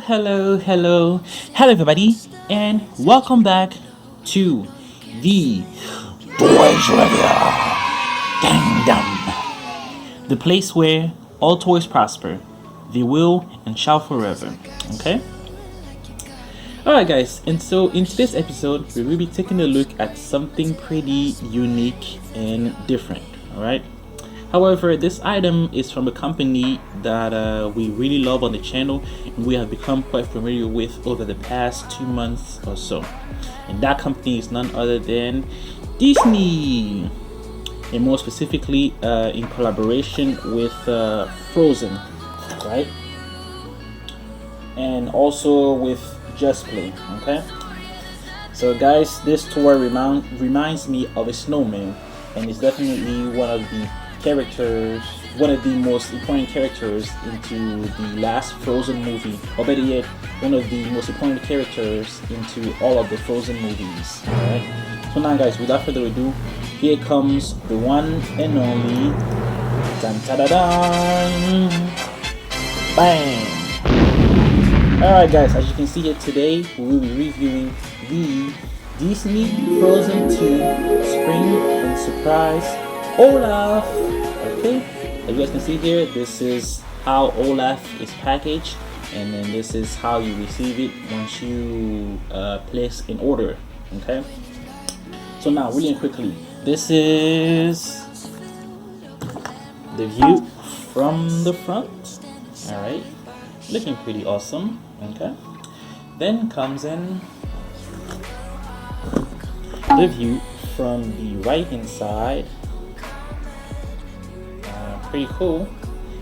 Hello, everybody, and welcome back to the Toys Review Kingdom, the place where all toys prosper, they will and shall forever. Okay? Alright, guys, and so in today's episode, we will be taking a look at something pretty unique and different. Alright? However, this item is from a company that we really love on the channel and we have become quite familiar with over the past 2 months or so. And that company is none other than Disney, and more specifically in collaboration with Frozen, right? And also with Just Play, okay? So guys, this toy reminds me of a snowman, and it's definitely one of the most important characters into the last Frozen movie, or better yet, one of the most important characters into all of the Frozen movies. Alright? So now guys, without further ado, here comes the one and only dun ta da dan, bang! Alright guys, as you can see here today, we will be reviewing the Disney Frozen 2 Spring Surprise Olaf. Okay, as you guys can see here, this is how Olaf is packaged, and then this is how you receive it once you place an order. Okay, so now really quickly, this is the view from the front. All right, looking pretty awesome. Okay, then comes in the view from the right hand side. Pretty cool.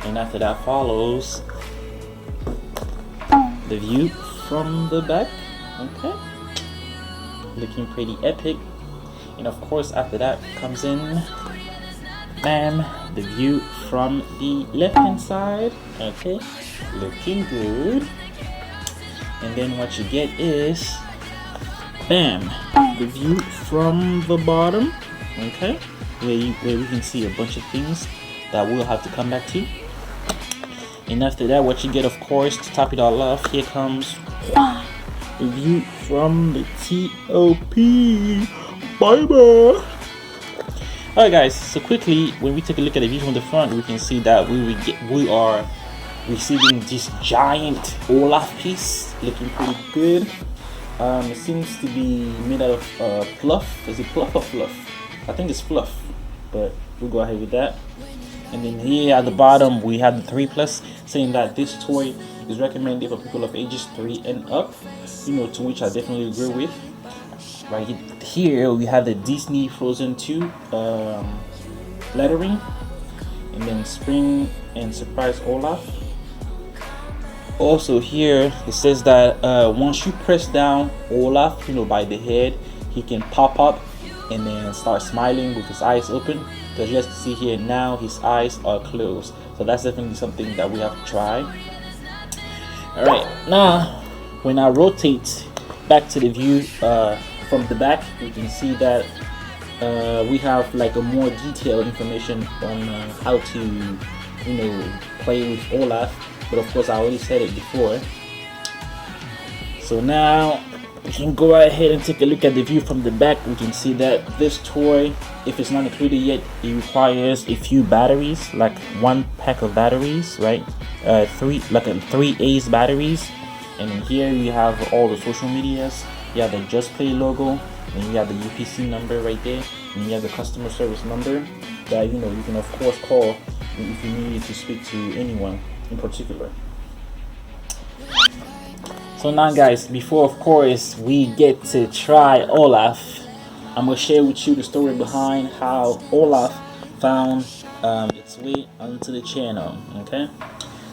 And after that follows the view from the back. Okay, looking pretty epic. And of course after that comes in, bam, the view from the left hand side. Okay, looking good. And then what you get is, bam, the view from the bottom. Okay, where we can see a bunch of things that we'll have to come back to. And after that, what you get, of course, to top it all off, here comes the view from the TOP. Bye bye. Alright guys, so quickly, when we take a look at the view from the front, we can see that we are receiving this giant Olaf piece, looking pretty good. It seems to be made out of fluff. Is it fluff or fluff? I think it's fluff, but we'll go ahead with that. And then here at the bottom we have the 3+, saying that this toy is recommended for people of ages 3 and up, you know, to which I definitely agree with. Right here we have the Disney Frozen 2 lettering, and then Spring and Surprise Olaf. Also here it says that once you press down Olaf, you know, by the head, he can pop up and then start smiling with his eyes open. Because you guys can see here now his eyes are closed, so that's definitely something that we have to try. Alright, now when I rotate back to the view from the back, you can see that we have like a more detailed information on how to, you know, play with Olaf. But of course I already said it before. So now we can go ahead and take a look at the view from the back. We can see that this toy, if it's not included yet, it requires a few batteries, like 1 pack of batteries, right? 3 A's batteries. And then here you have all the social medias. You have the Just Play logo, and you have the UPC number right there, and you have the customer service number that, you know, you can of course call if you need to speak to anyone in particular. So now guys, before of course we get to try Olaf, I'm going to share with you the story behind how Olaf found its way onto the channel. Okay,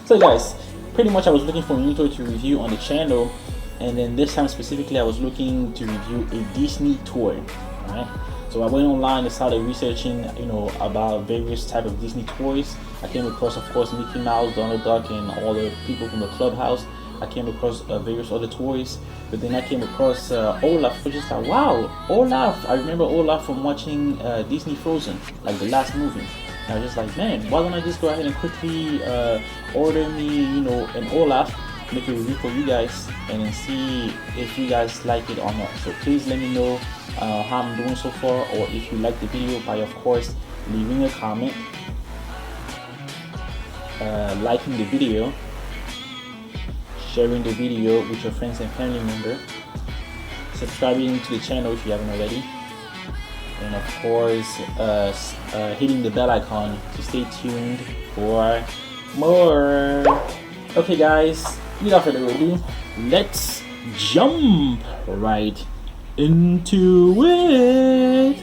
so guys, pretty much I was looking for a new toy to review on the channel, and then this time specifically I was looking to review a Disney toy. Alright, so I went online and started researching, you know, about various type of Disney toys. I came across of course Mickey Mouse, Donald Duck, and all the people from the clubhouse. I came across various other toys, but then I came across Olaf, which is like, wow, Olaf. I remember Olaf from watching Disney Frozen, like the last movie. And I was just like, man, why don't I just go ahead and quickly order me, you know, an Olaf, make a review for you guys and then see if you guys like it or not. So please let me know how I'm doing so far, or if you like the video by, of course, leaving a comment, liking the video, sharing the video with your friends and family members, subscribing to the channel if you haven't already, and of course hitting the bell icon to stay tuned for more. Okay guys, without further ado, let's jump right into it.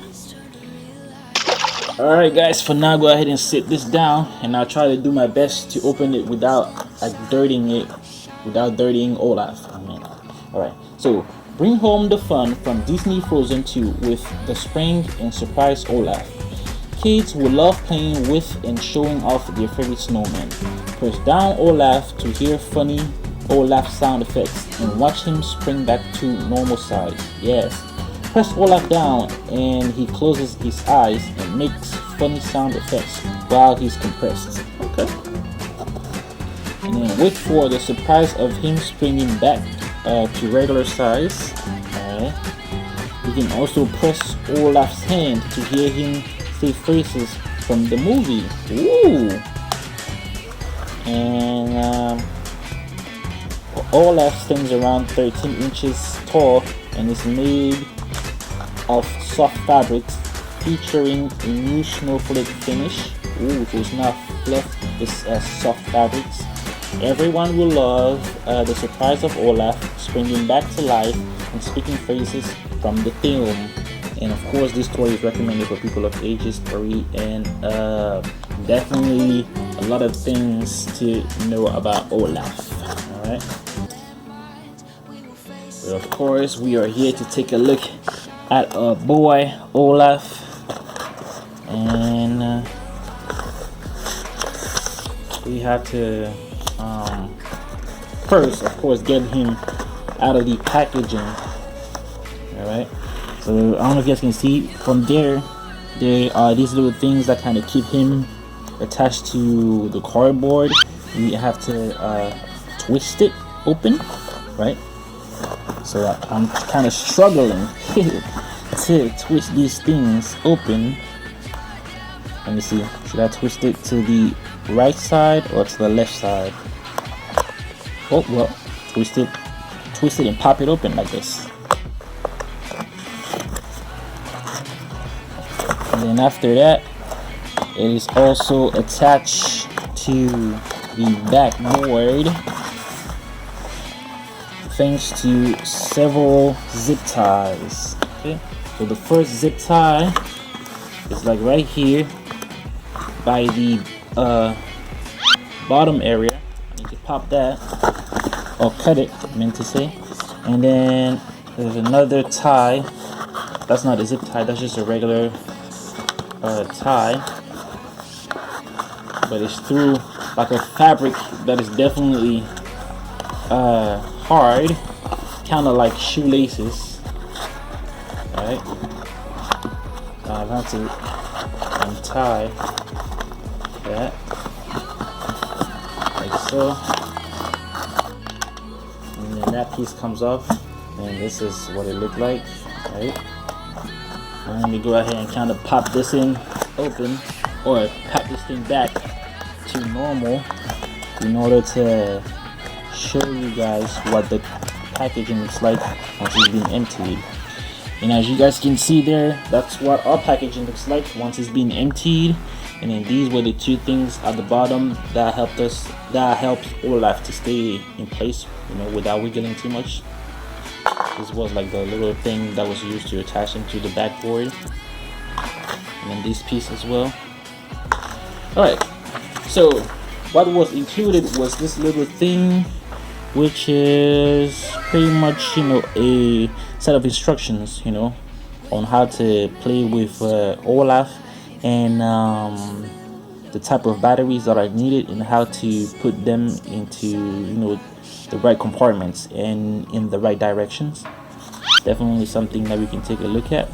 Alright guys, for now go ahead and sit this down, and I'll try to do my best to open it without dirtying Olaf. Alright, so bring home the fun from Disney Frozen 2 with the Spring and Surprise Olaf. Kids will love playing with and showing off their favorite snowman. Press down Olaf to hear funny Olaf sound effects and watch him spring back to normal size. Yes. Press Olaf down and he closes his eyes and makes funny sound effects while he's compressed. Okay. And then wait for the surprise of him springing back to regular size. Alright. You can also press Olaf's hand to hear him say phrases from the movie. Ooh! And Olaf stands around 13 inches tall and is made of soft fabrics featuring a new snowflake finish. Ooh, so it's not fluff, it's soft fabrics. Everyone will love the surprise of Olaf springing back to life and speaking phrases from the film. And of course, this story is recommended for people of ages 3 and definitely a lot of things to know about Olaf. Alright. But of course, we are here to take a look at our boy Olaf. And we have to first, of course, get him out of the packaging. Alright. So I don't know if you guys can see from there are these little things that kind of keep him attached to the cardboard. You have to twist it open, right? So I'm kind of struggling to twist these things open. Let me see, should I twist it to the right side or to the left side? Oh well, twist it and pop it open like this. And then after that, it is also attached to the backboard thanks to several zip ties. Okay, so the first zip tie is like right here by the bottom area. You can pop that or cut it, I meant to say. And then there's another tie. That's not a zip tie, that's just a regular tie, but it's through like a fabric that is definitely hard, kind of like shoelaces. Alright, I'll have to untie that like so, and then that piece comes off, and this is what it looked like. Right, and let me go ahead and kind of pop this in open, or pop this thing back to normal in order to show you guys what the packaging looks like once it's been emptied. And as you guys can see there, that's what our packaging looks like once it's been emptied. And then these were the two things at the bottom that helped Olaf to stay in place, you know, without wiggling too much. This was like the little thing that was used to attach him to the backboard. And then this piece as well. Alright, so what was included was this little thing, which is pretty much, you know, a set of instructions, you know, on how to play with Olaf, and the type of batteries that are needed and how to put them into, you know, the right compartments and in the right directions. Definitely something that we can take a look at.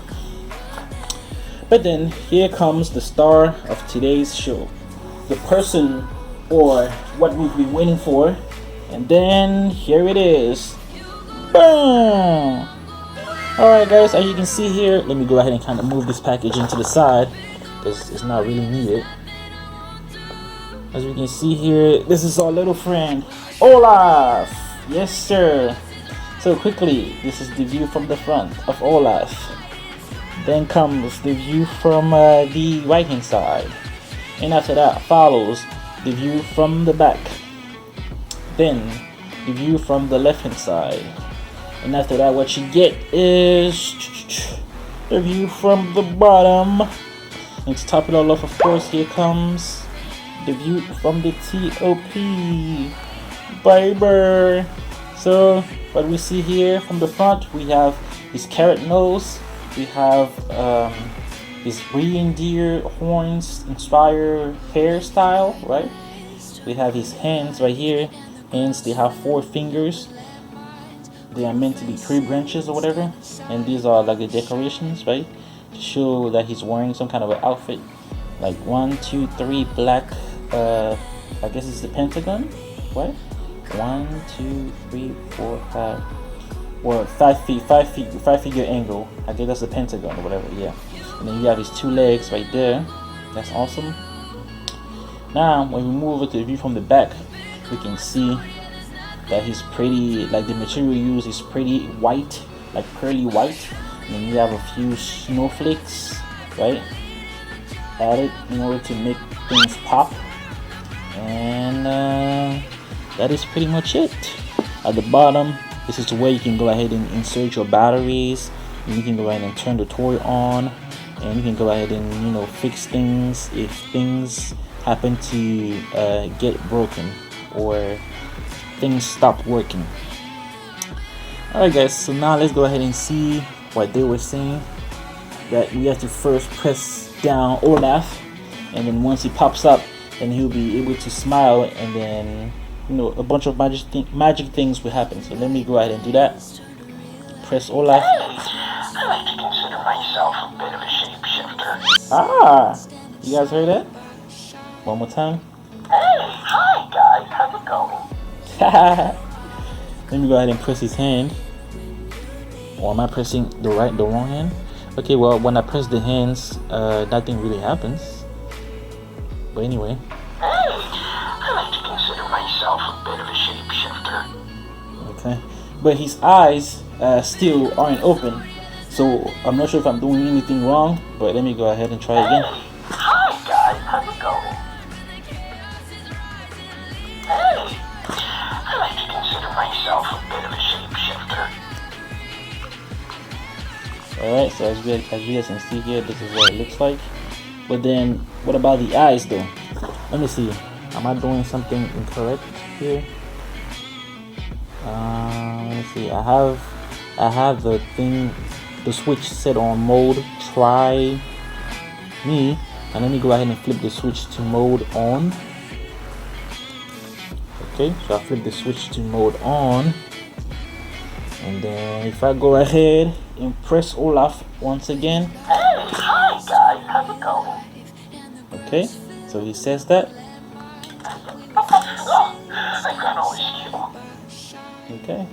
But then here comes the star of today's show, the person, or what we've been waiting for, And then here it is. Boom! Alright guys, as you can see here, let me go ahead and kind of move this packaging to the side because it's not really needed. As we can see here, this is our little friend Olaf. Yes sir. So quickly, this is the view from the front of Olaf. Then comes the view from the right hand side, and after that follows the view from the back, then the view from the left hand side, and after that what you get is the view from the bottom. And to top it all off, of course, here comes the view from the top, baby. So what we see here from the front, we have his carrot nose, we have his reindeer horns inspired hairstyle, right? We have his hands right here. Hands, they have 4 fingers. They are meant to be tree branches or whatever, and these are like the decorations, right, to show that he's wearing some kind of an outfit. Like 1, 2, 3 black, I guess it's the pentagon, right? 1, 2, 3, 4, 5. Well, 5 feet, 5 figure angle. I guess that's the pentagon or whatever. Yeah. And then you have his 2 legs right there. That's awesome. Now, when we move over to the view from the back, we can see that he's pretty. Like the material used is pretty white, like pearly white. And then you have a few snowflakes, right, added in order to make things pop. And that is pretty much it. At the bottom, this is where you can go ahead and insert your batteries, and you can go ahead and turn the toy on, and you can go ahead and, you know, fix things if things happen to get broken or things stop working. Alright guys, so now let's go ahead and see what they were saying. That we have to first press down Olaf, and then once he pops up, then he'll be able to smile, and then, you know, a bunch of magic things will happen. So let me go ahead and do that. Press Olaf. Hey, I like to consider myself a bit of a shapeshifter. Ah, you guys heard that? One more time. Hey, hi guys, how's it going? Let me go ahead and press his hand. Or am I pressing the wrong hand? Okay, well, when I press the hands, nothing really happens. But anyway. Hey, I like to consider myself a bit of a shapeshifter. Okay, but his eyes still aren't open, so I'm not sure if I'm doing anything wrong. But let me go ahead and try again. Hey, hi guys, how's it going? Hey, I like to consider myself a bit of a shapeshifter. Alright, so as you guys can see here, this is what it looks like. But then, what about the eyes though? Let me see. Am I doing something incorrect here? Let me see. I have the switch set on mode try me, and let me go ahead and flip the switch to mode on. Okay, so I flip the switch to mode on, and then if I go ahead and press Olaf once again. Hey, hi guys, how's it going? Okay, so he says that. Oh, I got all this cue. Okay,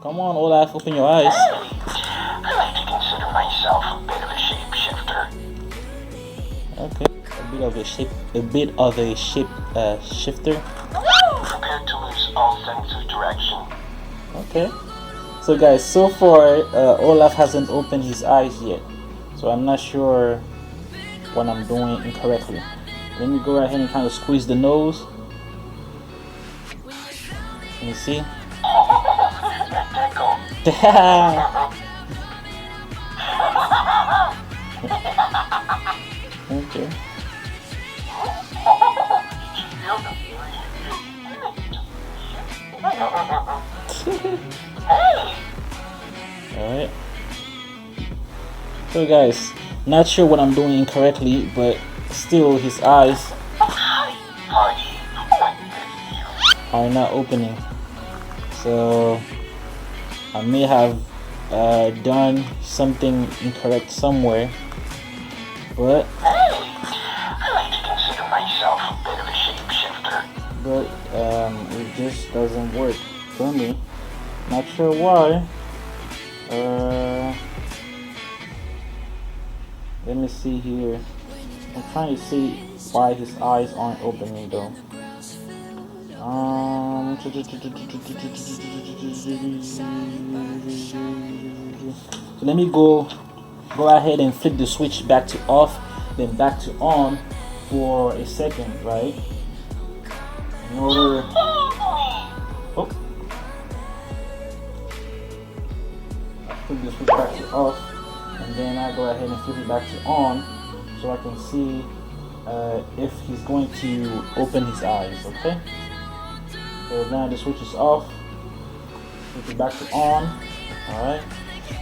come on Olaf, open your eyes. Hey, I like to consider myself a bit of a shapeshifter. Okay, a bit of a shape shifter. Prepared to lose all sense of direction. Okay, so guys, so far Olaf hasn't opened his eyes yet, so I'm not sure what I'm doing incorrectly. Let me go ahead and kind of squeeze the nose. Let me see. Okay. Alright. So guys, not sure what I'm doing incorrectly, but still his eyes are not opening. So I may have done something incorrect somewhere, but I like to consider myself a bit of a shapeshifter. but just doesn't work for me. Not sure why. Let me see here. I'm trying to see why his eyes aren't opening though. So let me go ahead and flip the switch back to off, then back to on for a second, right? In order. Oh. Flip the switch back to off, and then I go ahead and flip it back to on, so I can see if he's going to open his eyes. Okay. So now the switch is off. Flip it back to on. All right.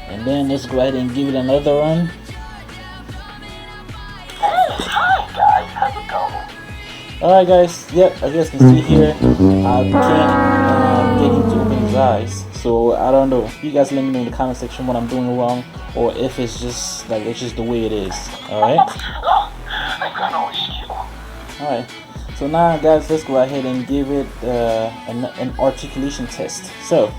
And then let's go ahead and give it another run. Hi guys, how's it going? Alright guys, yep, as you guys can see here, I can't get him to open his eyes. So I don't know. You guys let me know in the comment section what I'm doing wrong, or if it's just like it's just the way it is. Alright? I can always you. Alright. So now guys, let's go ahead and give it an articulation test. So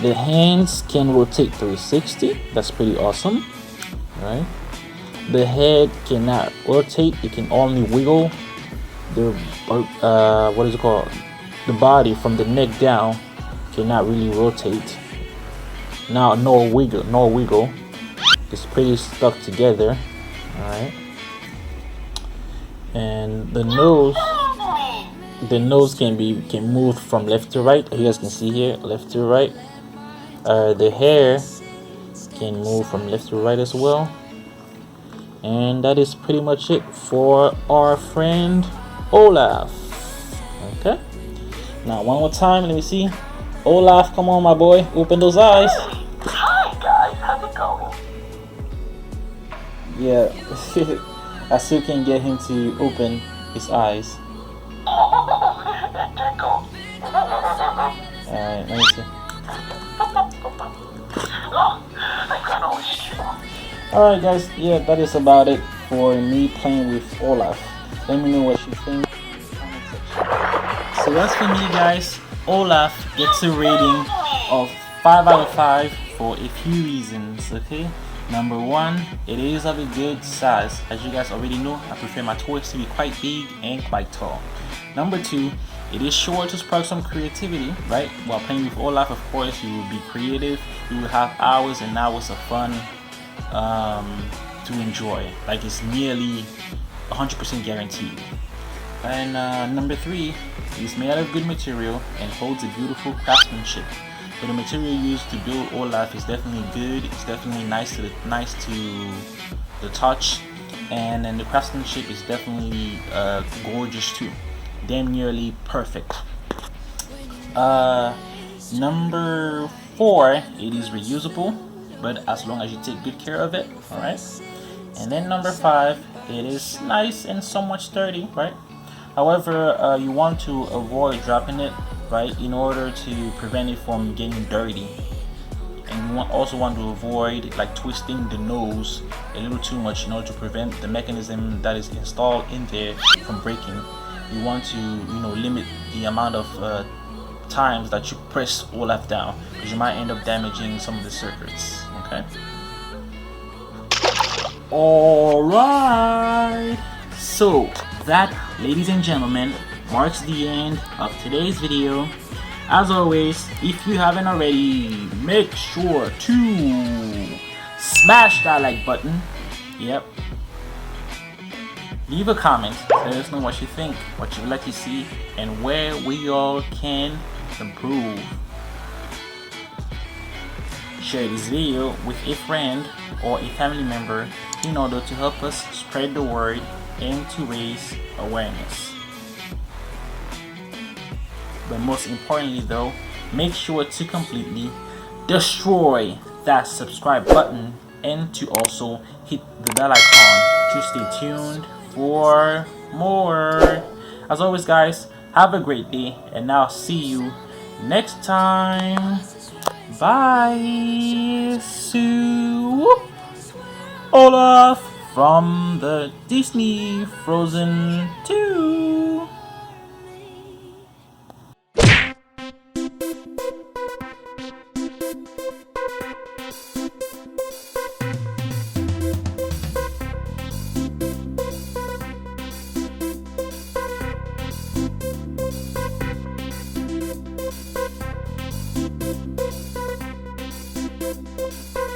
the hands can rotate 360. That's pretty awesome. Right? The head cannot rotate. It can only wiggle. The what is it called? The body from the neck down cannot really rotate. Now nor wiggle. It's pretty stuck together. All right. And the nose can move from left to right. You guys can see here, left to right. The hair can move from left to right as well. And that is pretty much it for our friend Olaf. Okay. Now one more time, let me see. Olaf, come on my boy, open those eyes. Hi guys, how's it going? Yeah, I still can't get him to open his eyes. Tickle. Alright, let me see. I can always you. Alright guys, yeah, that is about it for me playing with Olaf. Let me know what you think in the comment section. So as for me guys, Olaf gets a rating of 5 out of 5 for a few reasons, okay? Number one, it is of a good size. As you guys already know, I prefer my toys to be quite big and quite tall. Number two, it is sure to spark some creativity, right? While playing with Olaf, of course, you will be creative. You will have hours and hours of fun to enjoy. Like it's nearly 100% guaranteed. And number three, it's made out of good material and holds a beautiful craftsmanship. So the material used to build Olaf is definitely good. It's definitely nice to the touch, and then the craftsmanship is definitely gorgeous too. Damn nearly perfect. Number four, it is reusable, but as long as you take good care of it, all right. And then number five, it is nice and somewhat sturdy, right? However, you want to avoid dropping it, right, in order to prevent it from getting dirty. And you also want to avoid like twisting the nose a little too much in order to prevent the mechanism that is installed in there from breaking. You want to, limit the amount of times that you press Olaf down, because you might end up damaging some of the circuits. Okay. All right. So that, ladies and gentlemen, marks the end of today's video. As always, if you haven't already, make sure to smash that like button. Yep. Leave a comment, let us know what you think, what you would like to see, and where we all can improve. Share this video with a friend or a family member in order to help us spread the word and to raise awareness. But most importantly though, make sure to completely destroy that subscribe button and to also hit the bell icon to stay tuned for more. As always guys, have a great day, and I'll see you next time. Bye. So Olaf from the Disney Frozen 2.